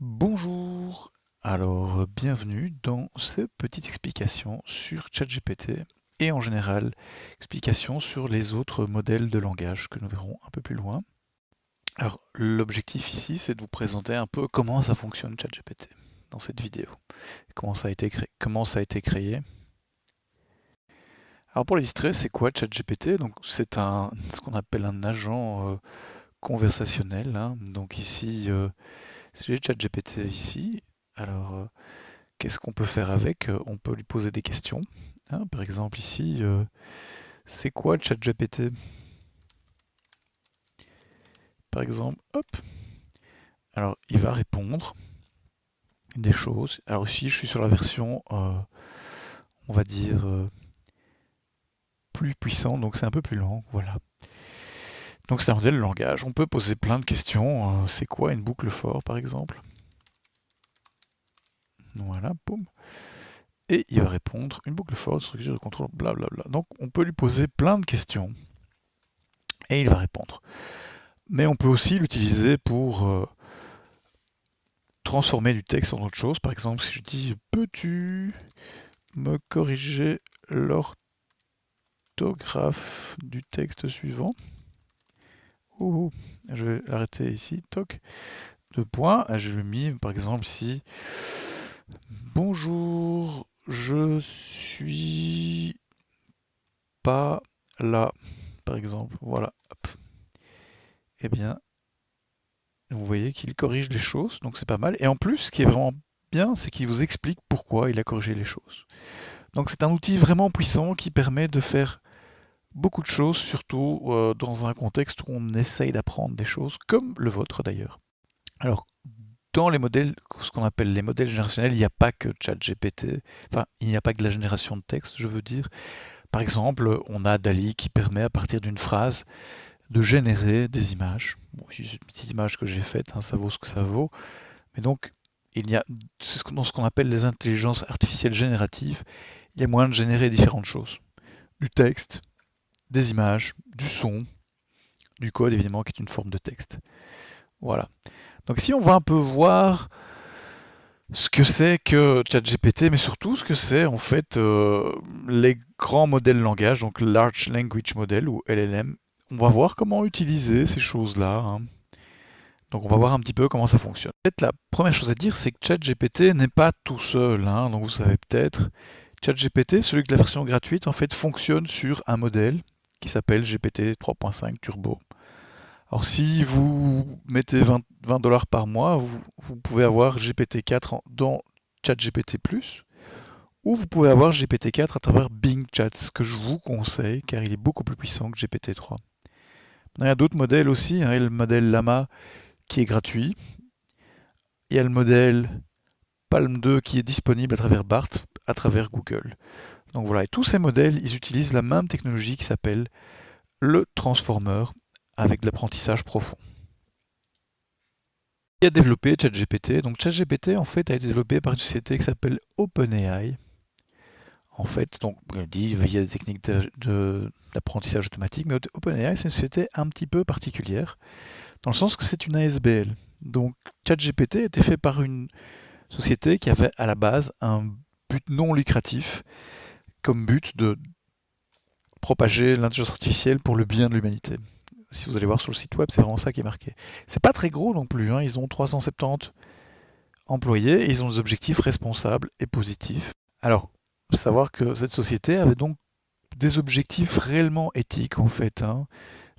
Bonjour, alors bienvenue dans cette petite explication sur ChatGPT et en général explication sur les autres modèles de langage que nous verrons un peu plus loin. Alors l'objectif ici c'est de vous présenter un peu comment ça fonctionne ChatGPT dans cette vidéo, comment ça a été créé. Alors pour l'illustrer, c'est quoi ChatGPT? Donc c'est ce qu'on appelle un agent conversationnel, hein. Donc ici, si j'ai ChatGPT ici, alors qu'est-ce qu'on peut faire avec? On peut lui poser des questions, hein. Par exemple ici, c'est quoi ChatGPT? Par exemple, hop. Alors il va répondre des choses. Alors ici, je suis sur la version, on va dire, plus puissante, donc c'est un peu plus lent. Voilà. Donc c'est un modèle de langage. On peut poser plein de questions. C'est quoi une boucle for, par exemple? Voilà, boum. Et il va répondre une boucle for, structure de contrôle, blablabla. Donc on peut lui poser plein de questions et il va répondre. Mais on peut aussi l'utiliser pour transformer du texte en autre chose. Par exemple, si je dis peux-tu me corriger l'orthographe du texte suivant? Ouh, je vais l'arrêter ici, toc, deux points. Je lui ai mis par exemple ici bonjour, je suis pas là, par exemple. Voilà, hop. Eh bien, vous voyez qu'il corrige les choses, donc c'est pas mal. Et en plus, ce qui est vraiment bien, c'est qu'il vous explique pourquoi il a corrigé les choses. Donc c'est un outil vraiment puissant qui permet de faire beaucoup de choses, surtout dans un contexte où on essaye d'apprendre des choses, comme le vôtre d'ailleurs. Alors, dans les modèles, ce qu'on appelle les modèles générationnels, il n'y a pas que ChatGPT, enfin, il n'y a pas que de la génération de texte, je veux dire. Par exemple, on a DALL-E qui permet à partir d'une phrase de générer des images. Bon, c'est une petite image que j'ai faite, hein, ça vaut ce que ça vaut. Mais donc, il y a, dans ce qu'on appelle les intelligences artificielles génératives, il y a moyen de générer différentes choses. Du texte, des images, du son, du code évidemment qui est une forme de texte. Voilà. Donc si on va un peu voir ce que c'est que ChatGPT, mais surtout ce que c'est en fait les grands modèles langage, donc Large Language Model ou LLM, on va voir comment utiliser ces choses-là, hein. Donc on va voir un petit peu comment ça fonctionne. Peut-être la première chose à dire, c'est que ChatGPT n'est pas tout seul, hein. Donc vous savez peut-être, ChatGPT, celui de la version gratuite, en fait fonctionne sur un modèle qui s'appelle GPT 3.5 Turbo. Alors si vous mettez 20 dollars par mois, vous pouvez avoir GPT-4 dans ChatGPT+, ou vous pouvez avoir GPT-4 à travers Bing Chat, ce que je vous conseille, car il est beaucoup plus puissant que GPT-3. Il y a d'autres modèles aussi, hein. Il y a le modèle Llama qui est gratuit. Il y a le modèle Palm 2 qui est disponible à travers BART, à travers Google. Donc voilà, et tous ces modèles, ils utilisent la même technologie qui s'appelle le transformer avec de l'apprentissage profond. Qui a développé ChatGPT? Donc ChatGPT en fait a été développé par une société qui s'appelle OpenAI. En fait, donc on dit via des techniques d'apprentissage automatique, mais OpenAI c'est une société un petit peu particulière, dans le sens que c'est une ASBL. Donc ChatGPT a été fait par une société qui avait à la base un but non lucratif, comme but de propager l'intelligence artificielle pour le bien de l'humanité. Si vous allez voir sur le site web, c'est vraiment ça qui est marqué. C'est pas très gros non plus, hein. Ils ont 370 employés et ils ont des objectifs responsables et positifs. Alors, faut savoir que cette société avait donc des objectifs réellement éthiques en fait, hein.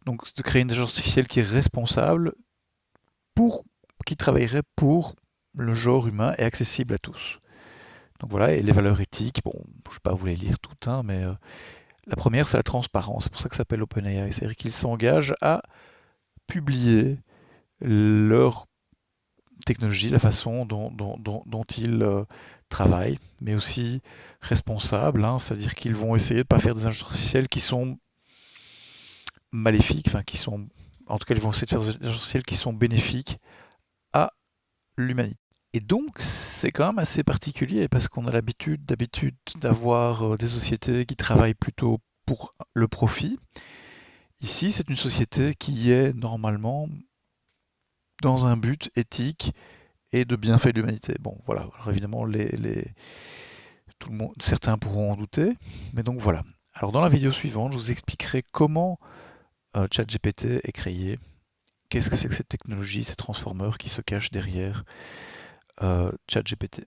Donc de créer une intelligence artificielle qui est responsable, pour, qui travaillerait pour le genre humain et accessible à tous. Donc voilà, et les valeurs éthiques, bon, je ne vais pas vous les lire toutes, hein, mais la première c'est la transparence, c'est pour ça que ça s'appelle OpenAI, c'est-à-dire qu'ils s'engagent à publier leur technologie, la façon dont ils travaillent, mais aussi responsables, hein, c'est-à-dire qu'ils vont essayer de ne pas faire des intelligences artificielles qui sont maléfiques, enfin qui sont, en tout cas ils vont essayer de faire des intelligences artificielles qui sont bénéfiques à l'humanité. Et donc c'est quand même assez particulier parce qu'on a d'habitude d'avoir des sociétés qui travaillent plutôt pour le profit. Ici, c'est une société qui est normalement dans un but éthique et de bienfaits de l'humanité. Bon, voilà. Alors évidemment, tout le monde, certains pourront en douter, mais donc voilà. Alors dans la vidéo suivante, je vous expliquerai comment ChatGPT est créé, qu'est-ce que c'est que cette technologie, ces transformers qui se cachent derrière ChatGPT.